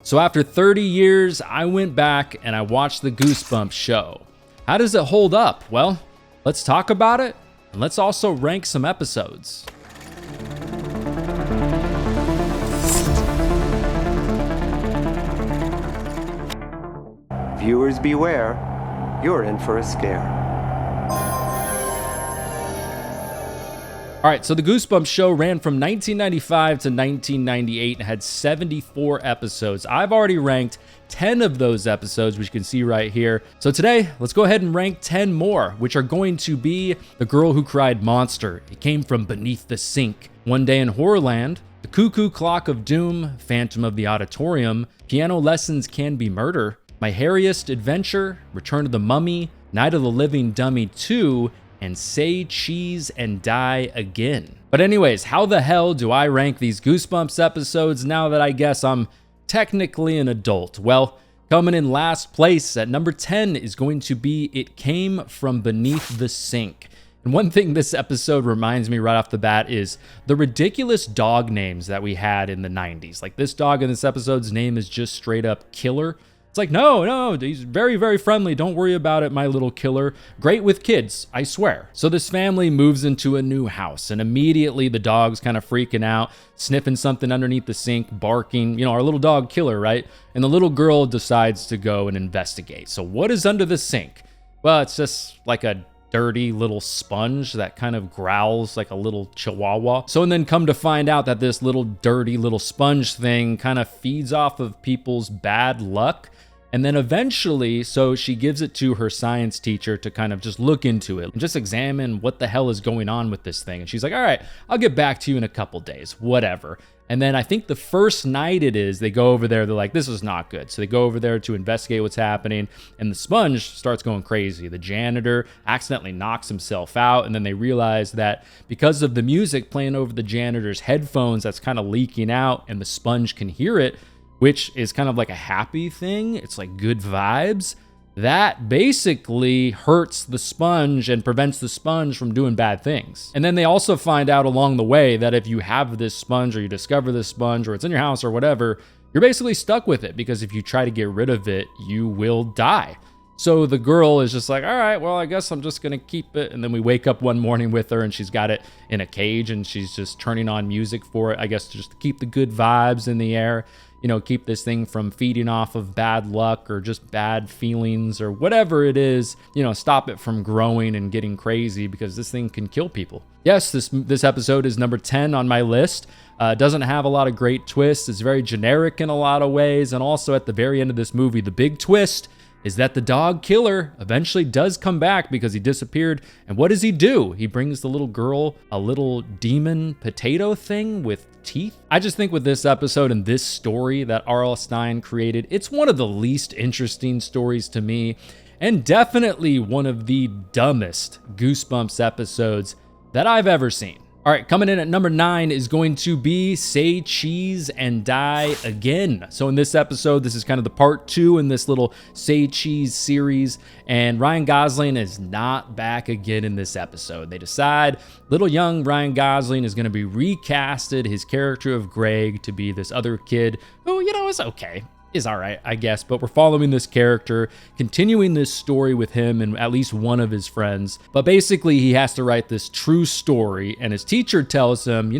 So after 30 years, I went back and I watched the Goosebumps show. How does it hold up? Well, let's talk about it, and let's also rank some episodes. Viewers beware, you're in for a scare. All right, so the Goosebumps show ran from 1995 to 1998 and had 74 episodes. I've already ranked 10 of those episodes, which you can see right here. So today, let's go ahead and rank 10 more, which are going to be The Girl Who Cried Monster. It came from beneath the sink. One Day in Horrorland. The Cuckoo Clock of Doom. Phantom of the Auditorium. Piano Lessons Can Be Murder. My Hairiest Adventure. Return of the Mummy. Night of the Living Dummy 2. And Say Cheese and Die Again. But anyways, how the hell do I rank these Goosebumps episodes now that I guess I'm technically an adult? Well, coming in last place at number 10 is going to be It Came From Beneath the Sink. And one thing this episode reminds me right off the bat is the ridiculous dog names that we had in the 90s. Like this dog in this episode's name is just straight up Killer. It's like, no, he's very, very friendly. Don't worry about it, my little killer. Great with kids, I swear. So this family moves into a new house, and immediately the dog's kind of freaking out, sniffing something underneath the sink, barking, our little dog Killer, right? And the little girl decides to go and investigate. So what is under the sink? Well, it's just like a dirty little sponge that kind of growls like a little chihuahua. So and then come to find out that this little dirty little sponge thing kind of feeds off of people's bad luck. And then eventually, so she gives it to her science teacher to kind of just look into it and just examine what the hell is going on with this thing. And she's like, all right, I'll get back to you in a couple days, whatever. And then I think the first night they go over there, they're like, this is not good. So they go over there to investigate what's happening, and the sponge starts going crazy. The janitor accidentally knocks himself out, and then they realize that because of the music playing over the janitor's headphones, that's kind of leaking out, and the sponge can hear it, which is kind of like a happy thing. It's like good vibes. That basically hurts the sponge and prevents the sponge from doing bad things. And then they also find out along the way that if you have this sponge or you discover this sponge or it's in your house or whatever, you're basically stuck with it because if you try to get rid of it, you will die. So the girl is just like, all right, well, I guess I'm just going to keep it. And then we wake up one morning with her and she's got it in a cage and she's just turning on music for it, I guess, just to keep the good vibes in the air. Keep this thing from feeding off of bad luck or just bad feelings or whatever it is, stop it from growing and getting crazy because this thing can kill people. Yes, this episode is number 10 on my list. Doesn't have a lot of great twists. It's very generic in a lot of ways. And also at the very end of this movie, the big twist is that the dog Killer eventually does come back because he disappeared. And what does he do? He brings the little girl a little demon potato thing with teeth. I just think with this episode and this story that R.L. Stine created, it's one of the least interesting stories to me, and definitely one of the dumbest Goosebumps episodes that I've ever seen. All right, coming in at number 9 is going to be Say Cheese and Die Again. So in this episode, this is kind of the part 2 in this little Say Cheese series, and Ryan Gosling is not back again in this episode. They decide little young Ryan Gosling is going to be recasted, his character of Greg, to be this other kid who, is okay. Is all right, I guess, but we're following this character, continuing this story with him and at least one of his friends. But basically, he has to write this true story, and his teacher tells him,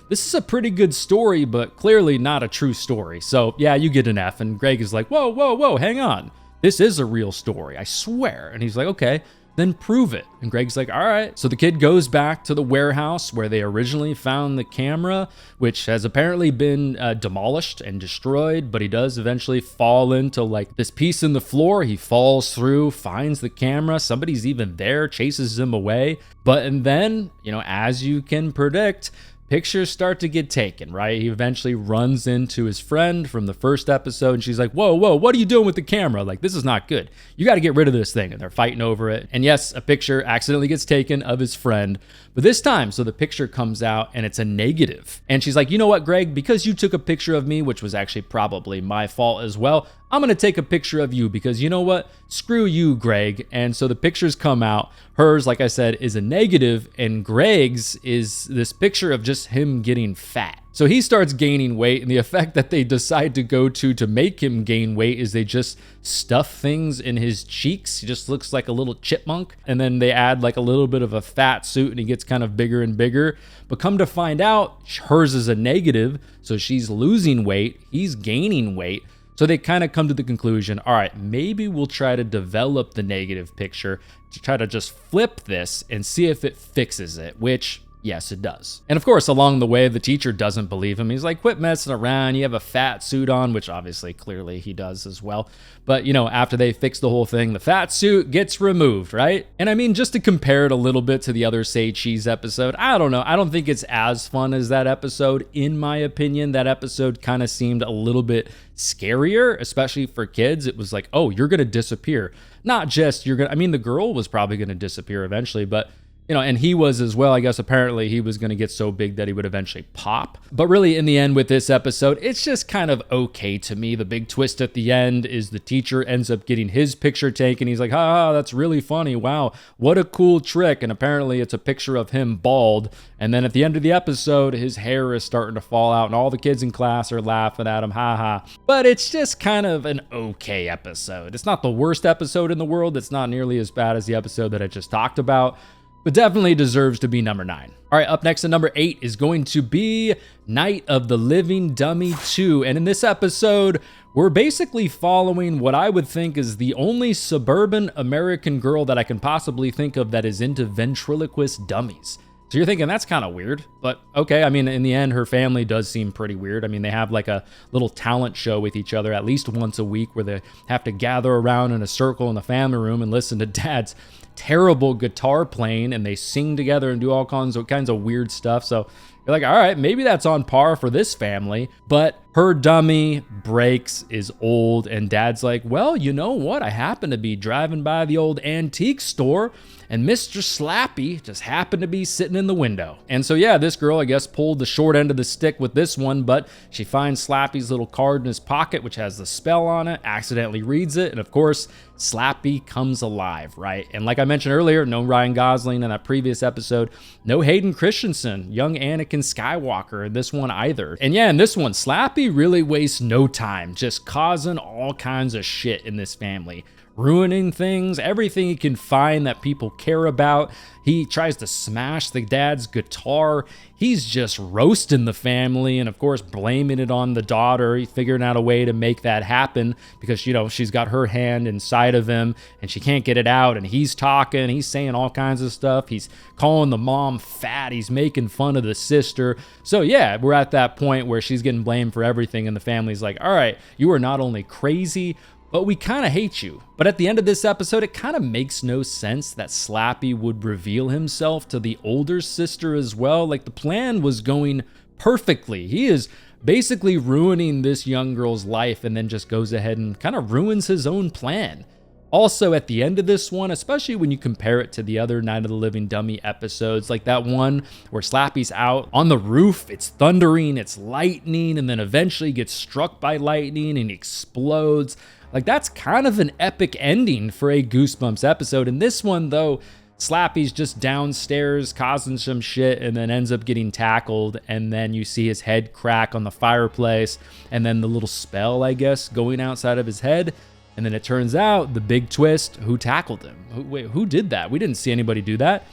this is a pretty good story, but clearly not a true story. So yeah, you get an F, and Greg is like, whoa, hang on. This is a real story, I swear. And he's like, okay, then prove it. And Greg's like, all right. So the kid goes back to the warehouse where they originally found the camera, which has apparently been demolished and destroyed, but he does eventually fall into like this piece in the floor. He falls through, finds the camera. Somebody's even there, chases him away. And then, as you can predict, pictures start to get taken, right? He eventually runs into his friend from the first episode, and she's like, whoa, what are you doing with the camera? Like, this is not good. You got to get rid of this thing. And they're fighting over it. And yes, a picture accidentally gets taken of his friend. But this time, so the picture comes out and it's a negative. And she's like, you know what, Greg, because you took a picture of me, which was actually probably my fault as well, I'm going to take a picture of you because you know what? Screw you, Greg. And so the pictures come out. Hers, like I said, is a negative, and Greg's is this picture of just just him getting fat. So he starts gaining weight, and the effect that they decide to go to make him gain weight is they just stuff things in his cheeks. He just looks like a little chipmunk, and then they add like a little bit of a fat suit, and he gets kind of bigger and bigger. But come to find out, hers is a negative, so she's losing weight, he's gaining weight. So they kind of come to the conclusion, all right, maybe we'll try to develop the negative picture to try to just flip this and see if it fixes it, which yes, it does. And of course, along the way, the teacher doesn't believe him. He's like, quit messing around. You have a fat suit on, which obviously, clearly he does as well. But, you know, after they fix the whole thing, the fat suit gets removed, right? And I mean, just to compare it a little bit to the other Say Cheese episode, I don't know. I don't think it's as fun as that episode. In my opinion, that episode kind of seemed a little bit scarier, especially for kids. It was like, oh, you're going to disappear. Not just you're going to, I mean, the girl was probably going to disappear eventually, but you know, and he was as well. I guess apparently he was going to get so big that he would eventually pop. But really, in the end with this episode, it's just kind of okay to me. The big twist at the end is the teacher ends up getting his picture taken. He's like, ah, that's really funny. Wow, what a cool trick. And apparently it's a picture of him bald. And then at the end of the episode, his hair is starting to fall out and all the kids in class are laughing at him. Ha ha. But it's just kind of an okay episode. It's not the worst episode in the world. It's not nearly as bad as the episode that I just talked about, but definitely deserves to be number 9. All right, up next at number 8 is going to be Night of the Living Dummy 2. And in this episode, we're basically following what I would think is the only suburban American girl that I can possibly think of that is into ventriloquist dummies. So you're thinking that's kind of weird, but okay. I mean, in the end, her family does seem pretty weird. I mean, they have like a little talent show with each other at least once a week where they have to gather around in a circle in the family room and listen to dad's terrible guitar playing, and they sing together and do all kinds of weird stuff. So you're like, all right, maybe that's on par for this family. But her dummy breaks, is old, and dad's like, well, you know what? I happen to be driving by the old antique store, and Mr. Slappy just happened to be sitting in the window. And so yeah, this girl, I guess, pulled the short end of the stick with this one, but she finds Slappy's little card in his pocket, which has the spell on it, accidentally reads it, and of course, Slappy comes alive, right? And like I mentioned earlier, no Ryan Gosling in that previous episode, no Hayden Christensen, young Anakin Skywalker in this one either. And yeah, in this one, Slappy really wastes no time, just causing all kinds of shit in this family. Ruining things, everything he can find that people care about. He tries to smash the dad's guitar. He's just roasting the family and of course blaming it on the daughter. He's figuring out a way to make that happen because, you know, she's got her hand inside of him and she can't get it out, and he's talking, he's saying all kinds of stuff. He's calling the mom fat. He's making fun of the sister. So yeah, we're at that point where she's getting blamed for everything and the family's like, all right, you are not only crazy, but we kind of hate you. But at the end of this episode, it kind of makes no sense that Slappy would reveal himself to the older sister as well. Like, the plan was going perfectly. He is basically ruining this young girl's life and then just goes ahead and kind of ruins his own plan. Also, at the end of this one, especially when you compare it to the other Night of the Living Dummy episodes, like that one where Slappy's out on the roof, it's thundering, it's lightning, and then eventually gets struck by lightning and explodes. Like, that's kind of an epic ending for a Goosebumps episode. In this one, though, Slappy's just downstairs causing some shit and then ends up getting tackled, and then you see his head crack on the fireplace, and then the little spell, I guess, going outside of his head. And then it turns out, the big twist, who tackled him? Wait, who did that? We didn't see anybody do that.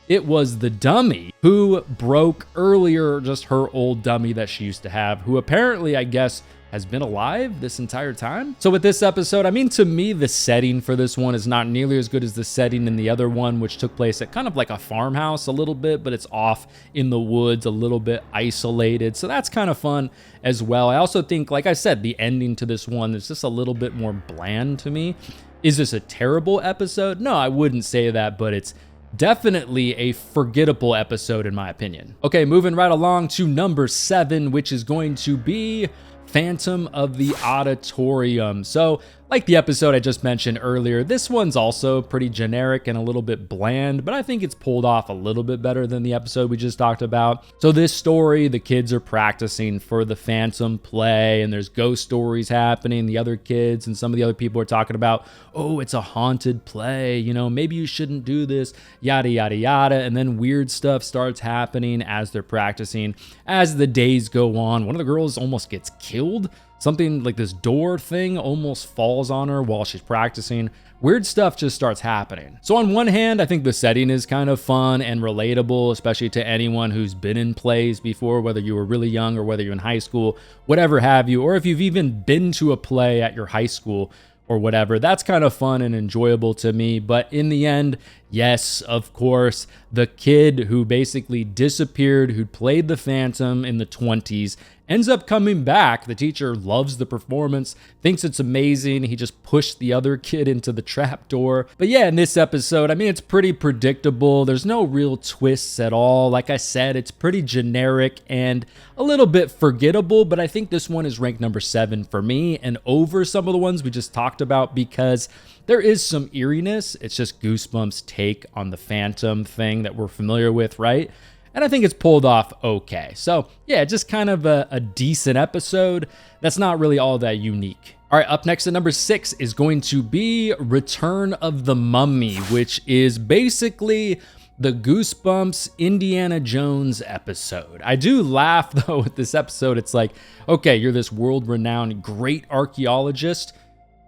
It was the dummy who broke earlier, just her old dummy that she used to have, who apparently, I guess, has been alive this entire time. So with this episode, I mean, to me, the setting for this one is not nearly as good as the setting in the other one, which took place at kind of like a farmhouse a little bit, but it's off in the woods, a little bit isolated. So that's kind of fun as well. I also think, like I said, the ending to this one is just a little bit more bland to me. Is this a terrible episode? No, I wouldn't say that, but it's definitely a forgettable episode in my opinion. Okay, moving right along to number 7, which is going to be Phantom of the Auditorium. So Like the episode I just mentioned earlier, this one's also pretty generic and a little bit bland, but I think it's pulled off a little bit better than the episode we just talked about. So this story, the kids are practicing for the Phantom play, and there's ghost stories happening. The other kids and some of the other people are talking about, oh, it's a haunted play, you know, maybe you shouldn't do this, yada, yada, yada. And then weird stuff starts happening as they're practicing. As the days go on, one of the girls almost gets killed. Something like this door thing almost falls on her while she's practicing. Weird stuff just starts happening. So on one hand, I think the setting is kind of fun and relatable, especially to anyone who's been in plays before, whether you were really young or whether you're in high school, whatever have you, or if you've even been to a play at your high school or whatever. That's kind of fun and enjoyable to me. But in the end, yes, of course, the kid who basically disappeared, who played the Phantom in the 20s, ends up coming back. The teacher loves the performance, thinks it's amazing. He just pushed the other kid into the trap door. But yeah, in this episode, I mean, it's pretty predictable. There's no real twists at all. Like I said, it's pretty generic and a little bit forgettable, but I think this one is ranked number 7 for me and over some of the ones we just talked about because there is some eeriness. It's just Goosebumps' take on the Phantom thing that we're familiar with, right? And I think it's pulled off okay. So yeah, just kind of a decent episode. That's not really all that unique. All right, up next at number 6 is going to be Return of the Mummy, which is basically the Goosebumps Indiana Jones episode. I do laugh though with this episode. It's like, okay, you're this world-renowned great archaeologist,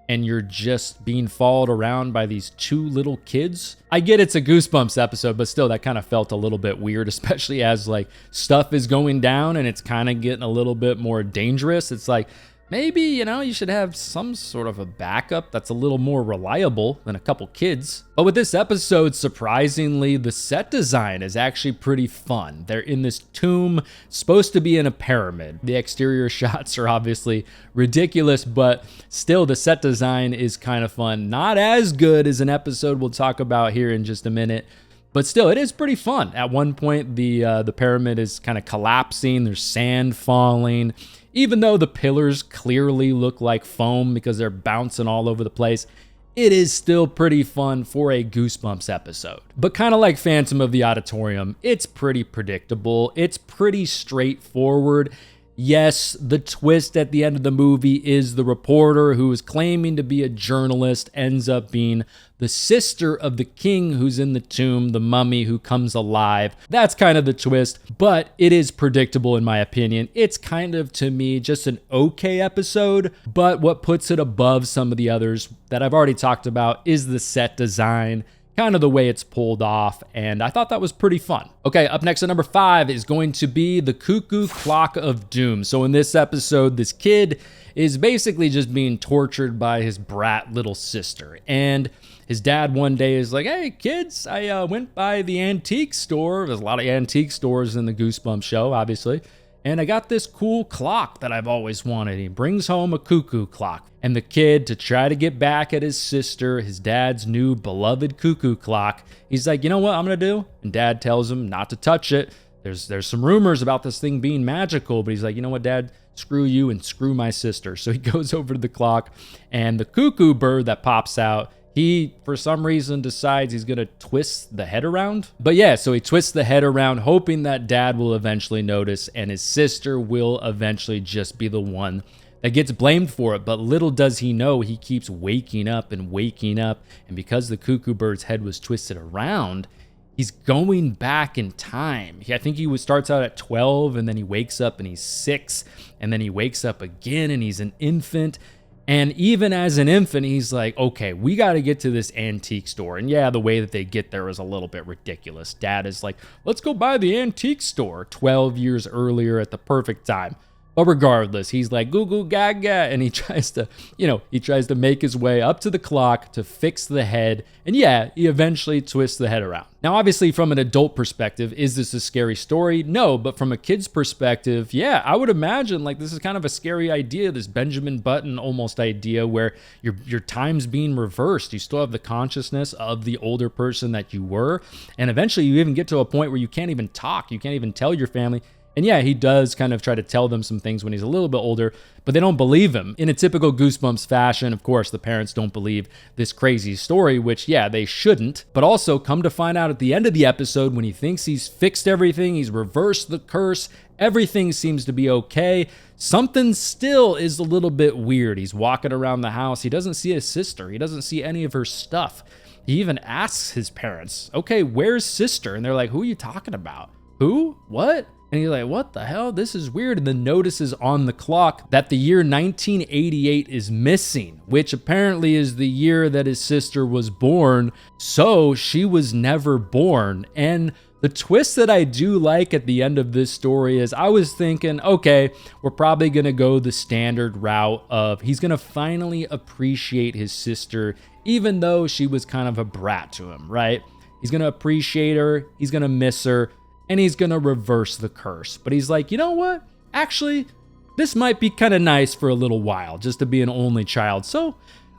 and you're just being followed around by these 2 little kids. I get it's a Goosebumps episode, but still that kind of felt a little bit weird, especially as like stuff is going down and it's kind of getting a little bit more dangerous. It's like, maybe, you know, you should have some sort of a backup that's a little more reliable than a couple kids. But with this episode, surprisingly, the set design is actually pretty fun. They're in this tomb, supposed to be in a pyramid. The exterior shots are obviously ridiculous, but still the set design is kind of fun. Not as good as an episode we'll talk about here in just a minute, but still, it is pretty fun. At one point, the pyramid is kind of collapsing. There's sand falling. Even though the pillars clearly look like foam because they're bouncing all over the place, it is still pretty fun for a Goosebumps episode. But kind of like Phantom of the Auditorium, it's pretty predictable. It's pretty straightforward. Yes, the twist at the end of the movie is the reporter who is claiming to be a journalist ends up being the sister of the king who's in the tomb, the mummy who comes alive. That's kind of the twist, but it is predictable in my opinion. It's kind of, to me, just an okay episode, but what puts it above some of the others that I've already talked about is the set design, kind of the way it's pulled off, and I thought that was pretty fun. Okay, up next at number 5 is going to be the Cuckoo Clock of Doom. So in this episode, this kid is basically just being tortured by his brat little sister, and his dad one day is like, hey kids, I went by the antique store. There's a lot of antique stores in the Goosebumps show, obviously. And I got this cool clock that I've always wanted. He brings home a cuckoo clock. And the kid, to try to get back at his sister, his dad's new beloved cuckoo clock, he's like, you know what I'm gonna do? And dad tells him not to touch it. There's some rumors about this thing being magical, but he's like, you know what, dad? Screw you and screw my sister. So he goes over to the clock, and the cuckoo bird that pops out, he, for some reason, decides he's going to twist the head around. But yeah, so he twists the head around, hoping that dad will eventually notice, and his sister will eventually just be the one that gets blamed for it. But little does he know, he keeps waking up and waking up. And because the cuckoo bird's head was twisted around, he's going back in time. I think he starts out at 12, and then he wakes up and he's 6, and then he wakes up again and he's an infant. And even as an infant, he's like, okay, we got to get to this antique store. And yeah, the way that they get there is a little bit ridiculous. Dad is like, let's go by the antique store 12 years earlier at the perfect time. But regardless, he's like, goo goo gaga, and he tries to make his way up to the clock to fix the head. And yeah, he eventually twists the head around. Now, obviously, from an adult perspective, is this a scary story? No, but from a kid's perspective, yeah, I would imagine like this is kind of a scary idea, this Benjamin Button almost idea where your time's being reversed. You still have the consciousness of the older person that you were. And eventually you even get to a point where you can't even talk. You can't even tell your family, And yeah, he does kind of try to tell them some things when he's a little bit older, but they don't believe him. In a typical Goosebumps fashion, of course, the parents don't believe this crazy story, which, yeah, they shouldn't. But also, come to find out at the end of the episode, when he thinks he's fixed everything, he's reversed the curse, everything seems to be okay, something still is a little bit weird. He's walking around the house. He doesn't see his sister. He doesn't see any of her stuff. He even asks his parents, okay, where's sister? And they're like, who are you talking about? Who? What? And he's like, what the hell? This is weird. And then notices on the clock that the year 1988 is missing, which apparently is the year that his sister was born. So she was never born. And the twist that I do like at the end of this story is I was thinking, okay, we're probably going to go the standard route of he's going to finally appreciate his sister, even though she was kind of a brat to him, right? He's going to appreciate her. He's going to miss her. And he's going to reverse the curse. But he's like, you know what? Actually, this might be kind of nice for a little while, just to be an only child. So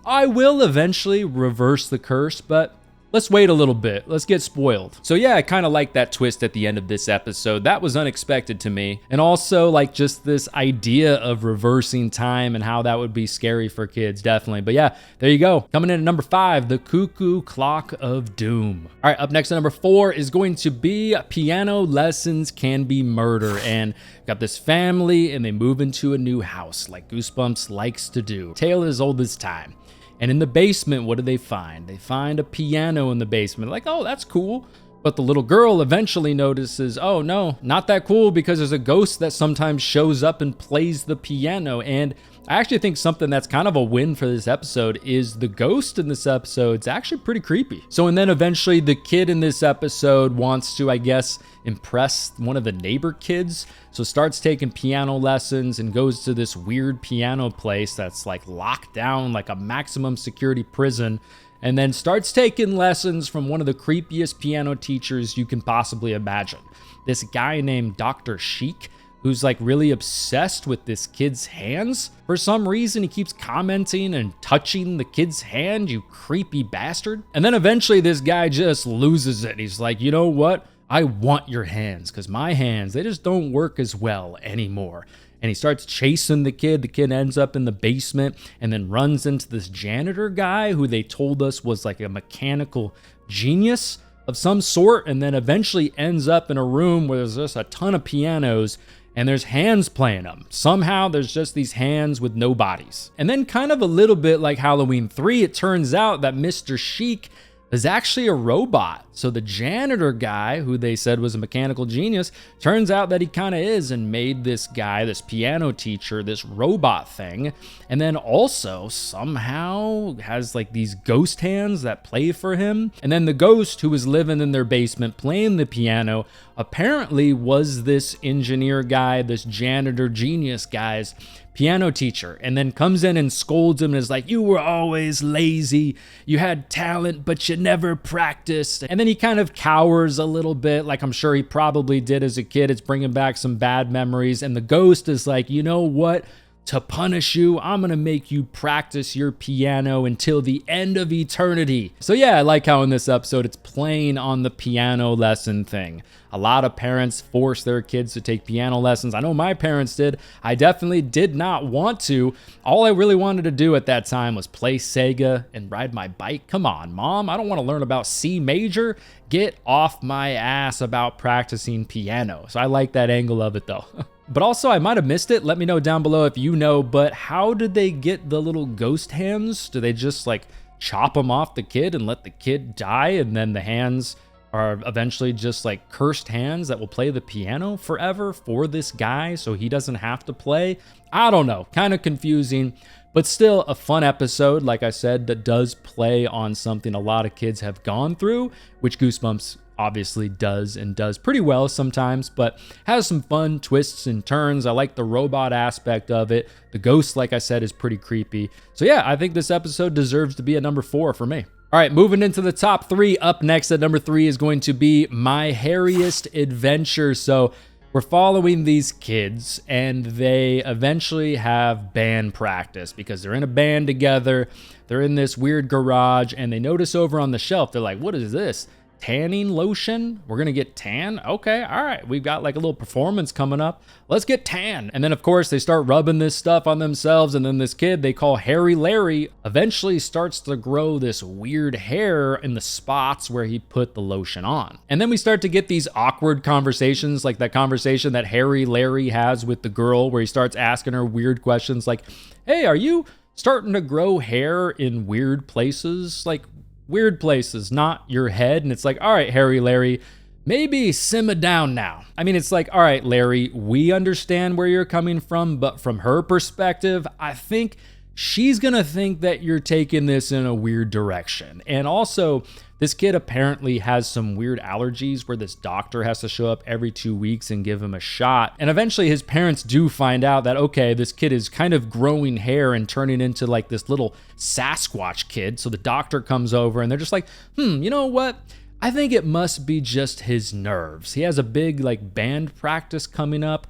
I will eventually reverse the curse, but let's wait a little bit. Let's get spoiled. So yeah, I kind of like that twist at the end of this episode. That was unexpected to me. And also like just this idea of reversing time and how that would be scary for kids, definitely. But yeah, there you go. Coming in at number 5, the Cuckoo Clock of Doom. All right, up next at number 4 is going to be Piano Lessons Can Be Murder. And got this family and they move into a new house like Goosebumps likes to do. Tale as old as time. And in the basement, what do they find? They find a piano in the basement. Like, oh, that's cool. But the little girl eventually notices, oh no, not that cool, because there's a ghost that sometimes shows up and plays the piano. And I actually think something that's kind of a win for this episode is the ghost in this episode. It's actually pretty creepy. So, and then eventually the kid in this episode wants to, I guess, impress one of the neighbor kids. So starts taking piano lessons and goes to this weird piano place that's like locked down like a maximum security prison. And then starts taking lessons from one of the creepiest piano teachers you can possibly imagine. This guy named Dr. Sheik, who's like really obsessed with this kid's hands. For some reason, he keeps commenting and touching the kid's hand, you creepy bastard. And then eventually this guy just loses it. He's like, you know what? I want your hands, because my hands, they just don't work as well anymore. And he starts chasing the kid. The kid ends up in the basement and then runs into this janitor guy who they told us was like a mechanical genius of some sort, and then eventually ends up in a room where there's just a ton of pianos and there's hands playing them. Somehow there's just these hands with no bodies. And then kind of a little bit like Halloween 3, it turns out that Mr. Sheik is actually a robot. So the janitor guy, who they said was a mechanical genius, turns out that he kind of is, and made this guy, this piano teacher, this robot thing. And then also somehow has like these ghost hands that play for him. And then the ghost who was living in their basement playing the piano apparently was this engineer guy, this janitor genius guy's piano teacher, and then comes in and scolds him and is like, you were always lazy, you had talent but you never practiced. And then he kind of cowers a little bit, like I'm sure he probably did as a kid. It's bringing back some bad memories, and the ghost is like, you know what, to punish you, I'm gonna make you practice your piano until the end of eternity. So yeah, I like how in this episode it's playing on the piano lesson thing. A lot of parents force their kids to take piano lessons. I know my parents did. I definitely did not want to. All I really wanted to do at that time was play Sega and ride my bike. Come on, Mom, I don't want to learn about C major. Get off my ass about practicing piano. So I like that angle of it though. But also, I might have missed it. Let me know down below if you know, but how did they get the little ghost hands? Do they just like chop them off the kid and let the kid die, and then the hands are eventually just like cursed hands that will play the piano forever for this guy so he doesn't have to play? I don't know, kind of confusing, but still a fun episode, like I said, that does play on something a lot of kids have gone through, which Goosebumps obviously does, and does pretty well sometimes, but has some fun twists and turns. I like the robot aspect of it. The ghost, like I said, is pretty creepy. So yeah, I think this episode deserves to be a number 4 for me. All right, moving into the top 3. Up next at number 3 is going to be My Hairiest Adventure. So we're following these kids, and they eventually have band practice because they're in a band together. They're in this weird garage, and they notice over on the shelf, they're like, what is this? tanning lotion. We're gonna get tan. Okay, all right. We've got like a little performance coming up. Let's get tan. And then of course they start rubbing this stuff on themselves, and then this kid they call Hairy Larry eventually starts to grow this weird hair in the spots where he put the lotion on. And then we start to get these awkward conversations, like that conversation that Hairy Larry has with the girl where he starts asking her weird questions like, hey, are you starting to grow hair in weird places? Like, weird places, not your head. And it's like, all right, Hairy Larry, maybe simmer down now. I mean, it's like, all right, Larry, we understand where you're coming from, but from her perspective, I think she's gonna think that you're taking this in a weird direction. And also, this kid apparently has some weird allergies where this doctor has to show up every 2 weeks and give him a shot. And eventually his parents do find out that, okay, this kid is kind of growing hair and turning into like this little Sasquatch kid. So the doctor comes over and they're just like, you know what? I think it must be just his nerves. He has a big like band practice coming up.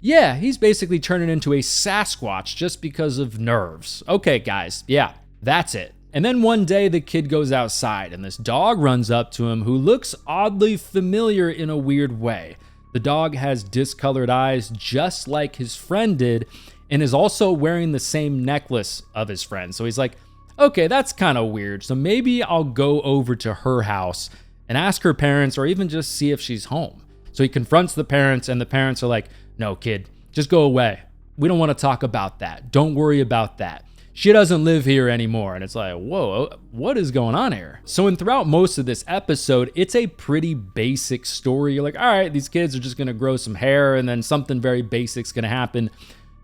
Yeah, he's basically turning into a Sasquatch just because of nerves. Okay, guys, yeah, that's it. And then one day the kid goes outside and this dog runs up to him who looks oddly familiar in a weird way. The dog has discolored eyes just like his friend did and is also wearing the same necklace of his friend. So he's like, okay, that's kind of weird. So maybe I'll go over to her house and ask her parents or even just see if she's home. So he confronts the parents and the parents are like, no, kid, just go away. We don't want to talk about that. Don't worry about that. She doesn't live here anymore. And it's like, whoa, what is going on here? So throughout most of this episode, it's a pretty basic story. You're like, all right, these kids are just going to grow some hair and then something very basic's going to happen.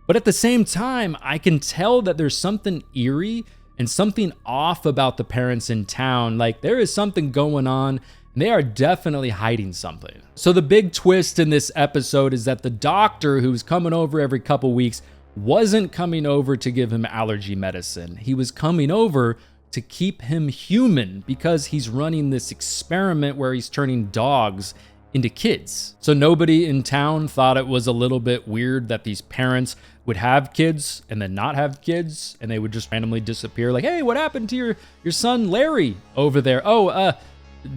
But at the same time, I can tell that there's something eerie and something off about the parents in town. Like there is something going on. And they are definitely hiding something. So the big twist in this episode is that the doctor who's coming over every couple weeks wasn't coming over to give him allergy medicine. He was coming over to keep him human because he's running this experiment where he's turning dogs into kids. So nobody in town thought it was a little bit weird that these parents would have kids and then not have kids, and they would just randomly disappear. Like, hey, what happened to your son Larry over there? Oh,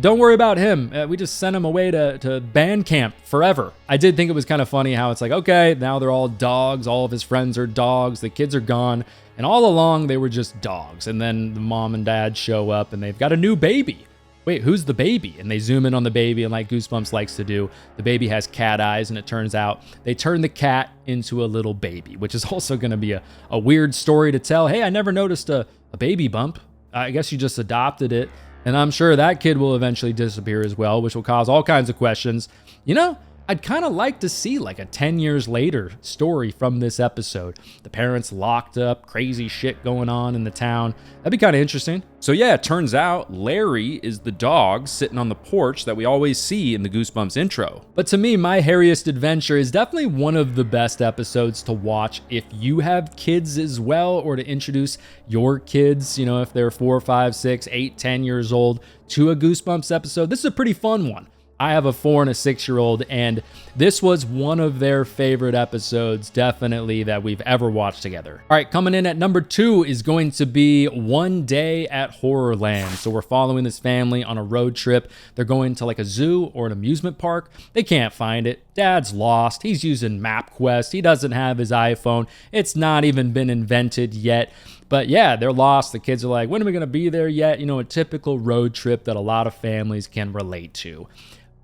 don't worry about him. We just sent him away to band camp forever. I did think it was kind of funny how it's like, okay, now they're all dogs. All of his friends are dogs. The kids are gone. And all along, they were just dogs. And then the mom and dad show up and they've got a new baby. Wait, who's the baby? And they zoom in on the baby, and like Goosebumps likes to do, the baby has cat eyes, and it turns out they turn the cat into a little baby, which is also going to be a weird story to tell. Hey, I never noticed a baby bump. I guess you just adopted it. And I'm sure that kid will eventually disappear as well, which will cause all kinds of questions. You know, I'd kind of like to see like a 10 years later story from this episode. The parents locked up, crazy shit going on in the town. That'd be kind of interesting. So yeah, it turns out Larry is the dog sitting on the porch that we always see in the Goosebumps intro. But to me, My Hairiest Adventure is definitely one of the best episodes to watch if you have kids as well, or to introduce your kids, you know, if they're 4, 5, 6, 8, 10 years old, to a Goosebumps episode. This is a pretty fun one. I have a 4 and a 6-year-old, and this was one of their favorite episodes, definitely, that we've ever watched together. All right, coming in at number 2 is going to be One Day at Horrorland. So we're following this family on a road trip. They're going to like a zoo or an amusement park. They can't find it. Dad's lost. He's using MapQuest. He doesn't have his iPhone. It's not even been invented yet. But yeah, they're lost. The kids are like, when are we going to be there yet? You know, a typical road trip that a lot of families can relate to.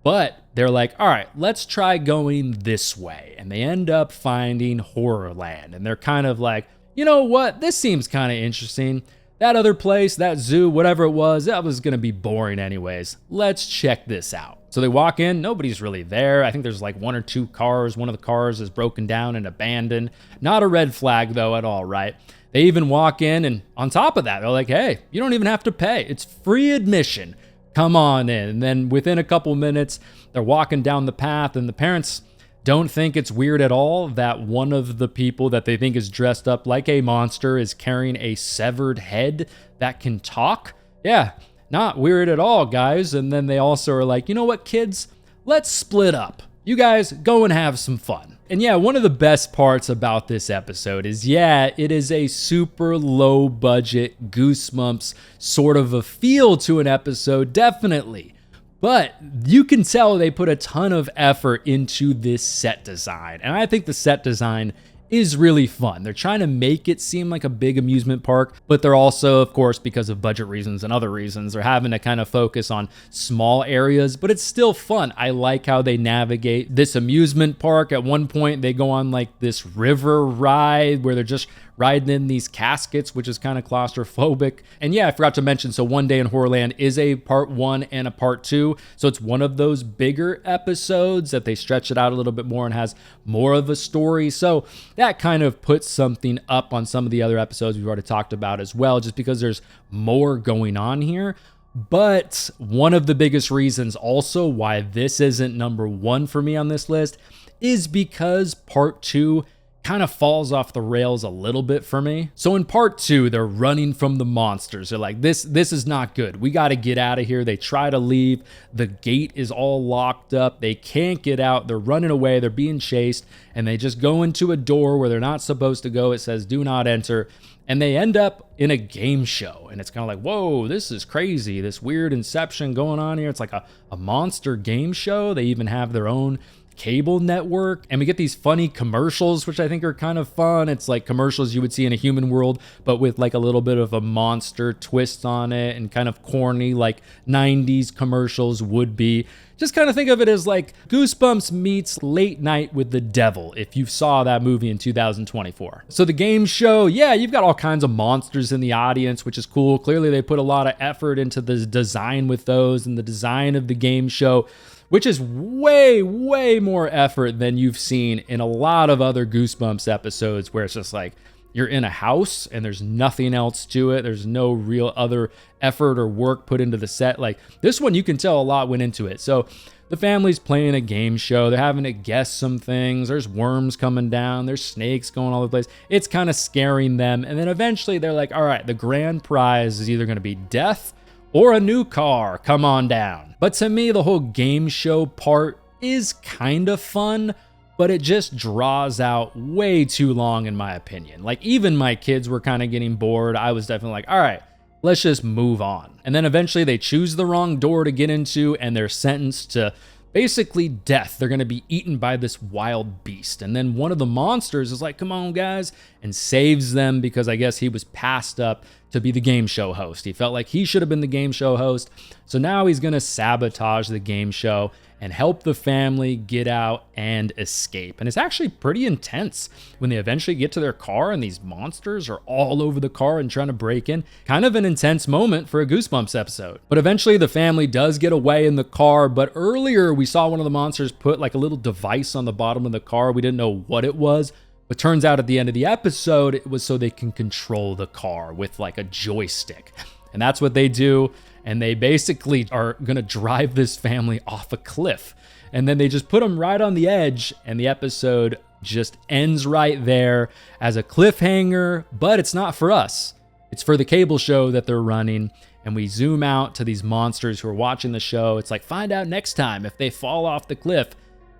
But they're like, all right, let's try going this way. And they end up finding Horrorland. And they're kind of like, you know what? This seems kind of interesting. That other place, that zoo, whatever it was, that was going to be boring anyways. Let's check this out. So they walk in. Nobody's really there. I think there's like 1 or 2 cars. One of the cars is broken down and abandoned. Not a red flag, though, at all, right? They even walk in. And on top of that, they're like, hey, you don't even have to pay. It's free admission. Come on in. And then within a couple minutes, they're walking down the path, and the parents don't think it's weird at all that one of the people that they think is dressed up like a monster is carrying a severed head that can talk. Yeah, not weird at all, guys. And then they also are like, you know what, kids? Let's split up. You guys go and have some fun. And yeah, one of the best parts about this episode is, yeah, it is a super low budget Goosebumps sort of a feel to an episode, definitely. But you can tell they put a ton of effort into this set design. And I think the set design is really fun. They're trying to make it seem like a big amusement park, but they're also, of course, because of budget reasons and other reasons, they're having to kind of focus on small areas, but it's still fun. I like how they navigate this amusement park. At one point, they go on like this river ride where they're just riding in these caskets, which is kind of claustrophobic. And yeah, I forgot to mention, so One Day in Horrorland is a part 1 and a part 2. So it's one of those bigger episodes that they stretch it out a little bit more and has more of a story. So that kind of puts something up on some of the other episodes we've already talked about as well, just because there's more going on here. But one of the biggest reasons also why this isn't number 1 for me on this list is because part 2 kind of falls off the rails a little bit for me. So in part 2, they're running from the monsters. They're like, this is not good. We got to get out of here. They try to leave. The gate is all locked up. They can't get out. They're running away. They're being chased. And they just go into a door where they're not supposed to go. It says, do not enter. And they end up in a game show. And it's kind of like, whoa, this is crazy. This weird inception going on here. It's like a monster game show. They even have their own cable network, and we get these funny commercials, which I think are kind of fun. It's like commercials you would see in a human world, but with like a little bit of a monster twist on it, and kind of corny like 90s commercials would be. Just kind of think of it as like Goosebumps meets Late Night with the Devil, if you saw that movie in 2024. So the game show, yeah, you've got all kinds of monsters in the audience, which is cool. Clearly they put a lot of effort into the design with those and the design of the game show, which is way, way more effort than you've seen in a lot of other Goosebumps episodes, where it's just like you're in a house and there's nothing else to it. There's no real other effort or work put into the set. Like this one, you can tell a lot went into it. So the family's playing a game show. They're having to guess some things. There's worms coming down. There's snakes going all over the place. It's kind of scaring them. And then eventually they're like, all right, the grand prize is either going to be death or a new car. Come on down. But to me, the whole game show part is kind of fun, but it just draws out way too long in my opinion. Like even my kids were kind of getting bored. I was definitely like, all right, let's just move on. And then eventually they choose the wrong door to get into and they're sentenced to basically death. They're going to be eaten by this wild beast. And then one of the monsters is like, come on guys, and saves them because I guess he was passed up to be the game show host. He felt like he should have been the game show host. So now he's going to sabotage the game show and help the family get out and escape. And it's actually pretty intense when they eventually get to their car and these monsters are all over the car and trying to break in. Kind of an intense moment for a Goosebumps episode. But eventually the family does get away in the car. But earlier we saw one of the monsters put like a little device on the bottom of the car. We didn't know what it was. But turns out at the end of the episode, it was so they can control the car with like a joystick. And that's what they do. And they basically are going to drive this family off a cliff. And then they just put them right on the edge. And the episode just ends right there as a cliffhanger. But it's not for us. It's for the cable show that they're running. And we zoom out to these monsters who are watching the show. It's like, find out next time if they fall off the cliff.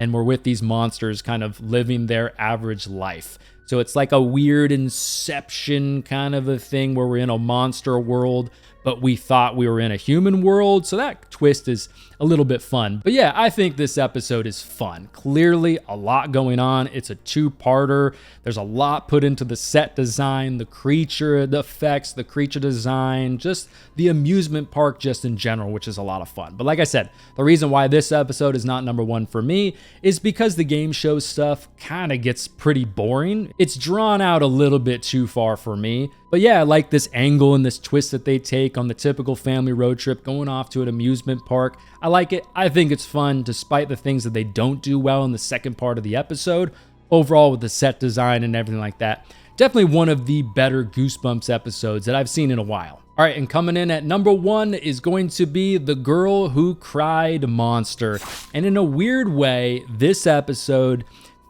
And we're with these monsters kind of living their average life. So it's like a weird Inception kind of a thing where we're in a monster world, but we thought we were in a human world. So that twist is a little bit fun. But yeah, I think this episode is fun. Clearly a lot going on. It's a two-parter. There's a lot put into the set design, the creature, the effects, the creature design, just the amusement park just in general, which is a lot of fun. But like I said, the reason why this episode is not number 1 for me is because the game show stuff kind of gets pretty boring. It's drawn out a little bit too far for me. But yeah, I like this angle and this twist that they take on the typical family road trip going off to an amusement park. I like it. I think it's fun despite the things that they don't do well in the second part of the episode. Overall, with the set design and everything like that, definitely one of the better Goosebumps episodes that I've seen in a while. All right, and coming in at number 1 is going to be The Girl Who Cried Monster. And in a weird way, this episode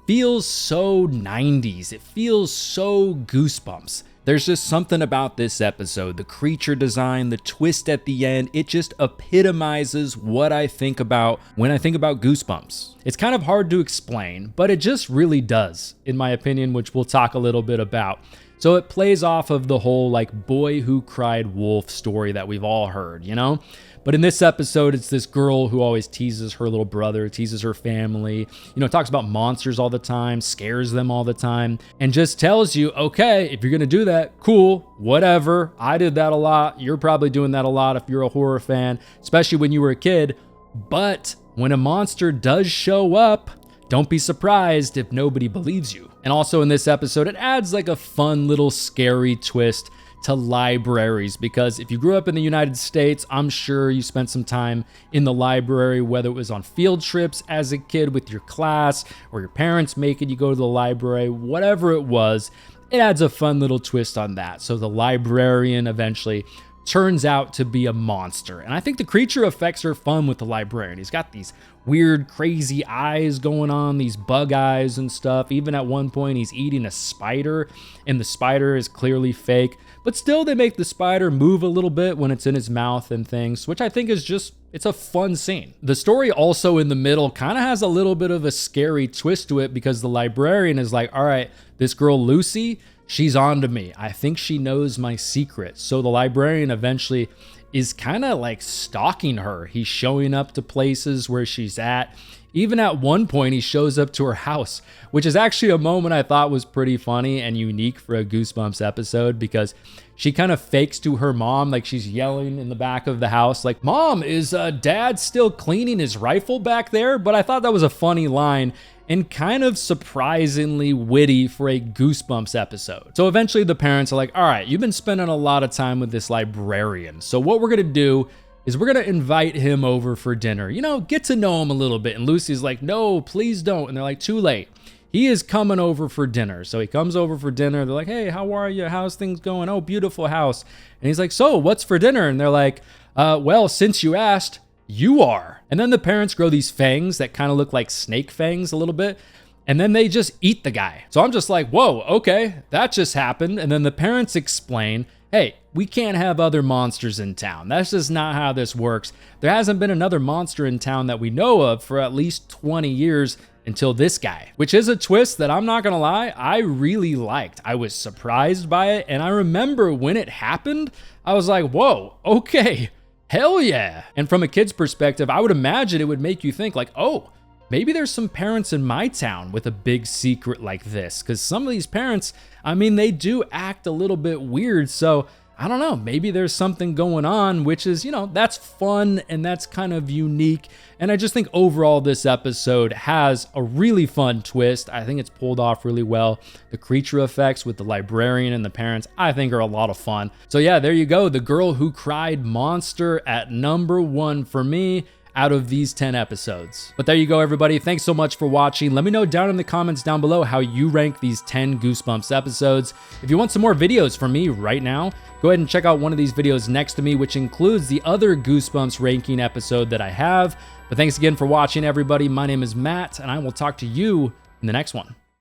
feels so 90s. It feels so Goosebumps. There's just something about this episode, the creature design, the twist at the end, it just epitomizes what I think about when I think about Goosebumps. It's kind of hard to explain, but it just really does, in my opinion, which we'll talk a little bit about. So it plays off of the whole like boy who cried wolf story that we've all heard, you know? But in this episode, it's this girl who always teases her little brother, teases her family, you know, talks about monsters all the time, scares them all the time, and just tells you, okay, if you're gonna do that, cool, whatever. I did that a lot. You're probably doing that a lot if you're a horror fan, especially when you were a kid. But when a monster does show up, don't be surprised if nobody believes you. And also in this episode, it adds like a fun little scary twist to libraries, because if you grew up in the United States, I'm sure you spent some time in the library, whether it was on field trips as a kid with your class or your parents making you go to the library, whatever it was, it adds a fun little twist on that. So the librarian eventually turns out to be a monster. And I think the creature effects are fun with the librarian. He's got these weird, crazy eyes going on, these bug eyes and stuff. Even at one point, he's eating a spider, and the spider is clearly fake. But still, they make the spider move a little bit when it's in his mouth and things, which I think is just, it's a fun scene. The story also in the middle kind of has a little bit of a scary twist to it, because the librarian is like, all right, this girl Lucy, she's on to me. I think she knows my secret. So the librarian eventually is kind of like stalking her. He's showing up to places where she's at. Even at one point, he shows up to her house, which is actually a moment I thought was pretty funny and unique for a Goosebumps episode, because she kind of fakes to her mom, like she's yelling in the back of the house, like, "Mom, is Dad still cleaning his rifle back there?" But I thought that was a funny line and kind of surprisingly witty for a Goosebumps episode. So eventually the parents are like, all right, you've been spending a lot of time with this librarian. So what we're gonna do is we're gonna invite him over for dinner. You know, get to know him a little bit. And Lucy's like, no, please don't. And they're like, too late. He is coming over for dinner. So he comes over for dinner. They're like, hey, how are you? How's things going? Oh, beautiful house. And he's like, so what's for dinner? And they're like, well, since you asked, you are. And then the parents grow these fangs that kind of look like snake fangs a little bit. And then they just eat the guy. So I'm just like, whoa, okay, that just happened. And then the parents explain, hey, we can't have other monsters in town. That's just not how this works. There hasn't been another monster in town that we know of for at least 20 years until this guy, which is a twist that I'm not gonna lie, I really liked. I was surprised by it. And I remember when it happened, I was like, whoa, okay, hell yeah. And from a kid's perspective, I would imagine it would make you think like, oh, maybe there's some parents in my town with a big secret like this. Because some of these parents, I mean, they do act a little bit weird. So I don't know, maybe there's something going on, which is, you know, that's fun and that's kind of unique. And I just think overall this episode has a really fun twist. I think it's pulled off really well. The creature effects with the librarian and the parents, I think are a lot of fun. So yeah, there you go. The Girl Who Cried monster at #1 for me out of these 10 episodes. But there you go, everybody. Thanks so much for watching. Let me know down in the comments down below how you rank these 10 Goosebumps episodes. If you want some more videos from me right now, go ahead and check out one of these videos next to me, which includes the other Goosebumps ranking episode that I have. But thanks again for watching, everybody. My name is Matt, and I will talk to you in the next one.